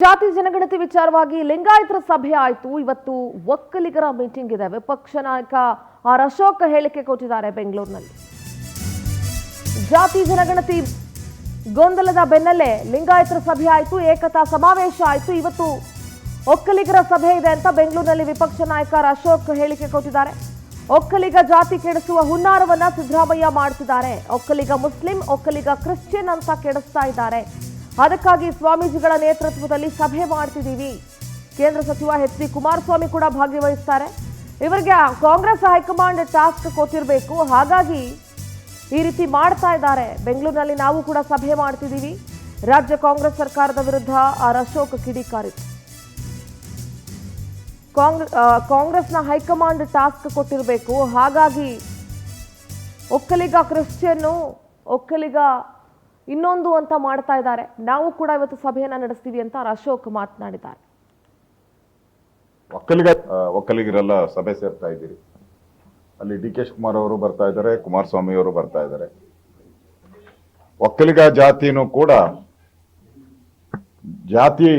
ಜಾತಿ ಜನಗಣತಿ ವಿಚಾರವಾಗಿ ಲಿಂಗಾಯತರ ಸಭೆ ಆಯಿತು. ಇವತ್ತು ಒಕ್ಕಲಿಗರ ಮೀಟಿಂಗ್ ಇದೆ. ವಿಪಕ್ಷ ನಾಯಕ ಆರ್ ಅಶೋಕ್ ಹೇಳಿಕೆ ಕೊಟ್ಟಿದ್ದಾರೆ ಬೆಂಗಳೂರಿನಲ್ಲಿ. ಜಾತಿ ಜನಗಣತಿ ಗೊಂದಲದ ಬೆನ್ನಲ್ಲೇ ಲಿಂಗಾಯತರ ಸಭೆ ಆಯಿತು, ಏಕತಾ ಸಮಾವೇಶ ಆಯಿತು. ಇವತ್ತು ಒಕ್ಕಲಿಗರ ಸಭೆ ಇದೆ ಅಂತ ಬೆಂಗಳೂರಿನಲ್ಲಿ ವಿಪಕ್ಷ ನಾಯಕ ಆರ್ ಅಶೋಕ್ ಹೇಳಿಕೆ ಕೊಟ್ಟಿದ್ದಾರೆ. ಒಕ್ಕಲಿಗ ಜಾತಿ ಕೆಡಿಸುವ ಹುನ್ನಾರವನ್ನ ಸಿದ್ದರಾಮಯ್ಯ ಮಾಡ್ತಿದ್ದಾರೆ. ಒಕ್ಕಲಿಗ ಮುಸ್ಲಿಂ, ಒಕ್ಕಲಿಗ ಕ್ರಿಶ್ಚಿಯನ್ ಅಂತ ಕೆಡಿಸ್ತಾ ಇದ್ದಾರೆ. ಅದಕ್ಕಾಗಿ ಸ್ವಾಮೀಜಿಗಳ ನೇತೃತ್ವದಲ್ಲಿ ಸಭೆ ಮಾಡ್ತಿದ್ದೀವಿ. ಕೇಂದ್ರ ಸಚಿವ ಎಚ್ ಡಿ ಕುಮಾರಸ್ವಾಮಿ ಕೂಡ ಭಾಗವಹಿಸ್ತಾರೆ. ಇವರಿಗೆ ಕಾಂಗ್ರೆಸ್ ಹೈಕಮಾಂಡ್ ಟಾಸ್ಕ್ ಕೊಟ್ಟಿರಬೇಕು, ಹಾಗಾಗಿ ಈ ರೀತಿ ಮಾಡ್ತಾ ಇದ್ದಾರೆ. ಬೆಂಗಳೂರಿನಲ್ಲಿ ನಾವು ಕೂಡ ಸಭೆ ಮಾಡ್ತಿದ್ದೀವಿ. ರಾಜ್ಯ ಕಾಂಗ್ರೆಸ್ ಸರ್ಕಾರದ ವಿರುದ್ಧ ಆರ್ ಅಶೋಕ್ ಕಿಡಿಕಾರಿತು. ಕಾಂಗ್ರೆಸ್ನ ಹೈಕಮಾಂಡ್ ಟಾಸ್ಕ್ ಕೊಟ್ಟಿರಬೇಕು, ಹಾಗಾಗಿ ಒಕ್ಕಲಿಗ ಕ್ರಿಶ್ಚಿಯನ್ನು, ಒಕ್ಕಲಿಗ ಇನ್ನೊಂದು ಅಂತ ಮಾಡ್ತಾ ಇದ್ದಾರೆ. ನಾವು ಕೂಡ ಇವತ್ತು ಸಭೆಯನ್ನ ನಡೆಸ್ತೀವಿ ಅಂತ ಅಶೋಕ್ ಮಾತನಾಡಿದ್ದಾರೆ. ಒಕ್ಕಲಿಗರೆಲ್ಲ ಸಭೆ ಸೇರ್ತಾ ಇದ್ದೀರಿ. ಅಲ್ಲಿ ಡಿ ಕೆ ಶಿವಕುಮಾರ್ ಅವರು ಬರ್ತಾ ಇದ್ದಾರೆ, ಕುಮಾರಸ್ವಾಮಿ ಅವರು ಬರ್ತಾ ಇದ್ದಾರೆ. ಒಕ್ಕಲಿಗ ಜಾತಿನೂ ಕೂಡ ಜಾತಿ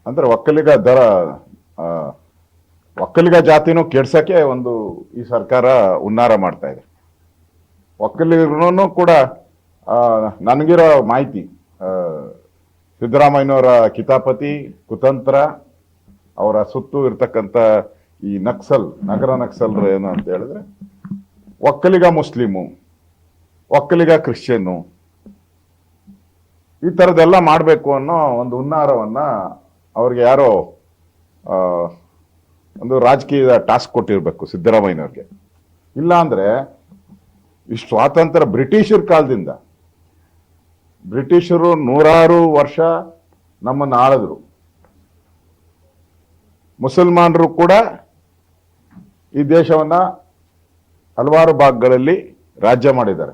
ಅಂದ್ರೆ ಒಕ್ಕಲಿಗ ಜಾತಿನೂ ಕೆಡ್ಸಕ್ಕೆ ಒಂದು ಈ ಸರ್ಕಾರ ಹುನ್ನಾರ ಮಾಡ್ತಾ ಇದೆ. ಒಕ್ಕಲಿಗರನ್ನು ಕೂಡ ನನಗಿರೋ ಮಾಹಿತಿ, ಸಿದ್ದರಾಮಯ್ಯನವರ ಕಿತಾಪತಿ ಕುತಂತ್ರ, ಅವರ ಸುತ್ತು ಇರ್ತಕ್ಕಂಥ ಈ ನಗರ ನಕ್ಸಲ್ರು ಏನು ಅಂತ ಹೇಳಿದ್ರೆ ಒಕ್ಕಲಿಗ ಮುಸ್ಲಿಮು, ಒಕ್ಕಲಿಗ ಕ್ರಿಶ್ಚಿಯನ್ನು, ಈ ಥರದ್ದೆಲ್ಲ ಮಾಡಬೇಕು ಅನ್ನೋ ಒಂದು ಹುನ್ನಾರವನ್ನ ಅವ್ರಿಗೆ ಯಾರೋ ಒಂದು ರಾಜಕೀಯದ ಟಾಸ್ಕ್ ಕೊಟ್ಟಿರ್ಬೇಕು ಸಿದ್ದರಾಮಯ್ಯನವ್ರಿಗೆ. ಇಲ್ಲ ಅಂದ್ರೆ ಈ ಸ್ವಾತಂತ್ರ್ಯ ಬ್ರಿಟಿಷರ ಕಾಲದಿಂದ, ಬ್ರಿಟಿಷರು 100 ವರ್ಷ ನಮ್ಮನ್ನು ಆಳಿದ್ರು. ಮುಸಲ್ಮಾನರು ಕೂಡ ಈ ದೇಶವನ್ನ ಹಲವಾರು ಭಾಗಗಳಲ್ಲಿ ರಾಜ್ಯ ಮಾಡಿದ್ದಾರೆ.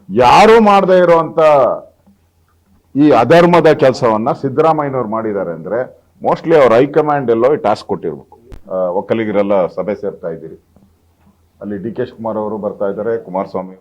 ಯಾರು ಮಾಡದೇ ಇರುವಂತ ಈ ಅಧರ್ಮದ ಕೆಲಸವನ್ನ ಸಿದ್ದರಾಮಯ್ಯನವ್ರು ಮಾಡಿದ್ದಾರೆ ಅಂದ್ರೆ ಮೋಸ್ಟ್ಲಿ ಅವ್ರ ಹೈಕಮಾಂಡ್ ಎಲ್ಲೋ ಈ ಟಾಸ್ಕ್ ಕೊಟ್ಟಿರ್ಬೇಕು. ಒಕ್ಕಲಿಗರೆಲ್ಲ ಸಭೆ ಸೇರ್ತಾ ಇದ್ದೀರಿ. ಅಲ್ಲಿ ಡಿ ಕೆ ಶಿವಕುಮಾರ್ ಅವರು ಬರ್ತಾ ಇದ್ದಾರೆ, ಕುಮಾರಸ್ವಾಮಿ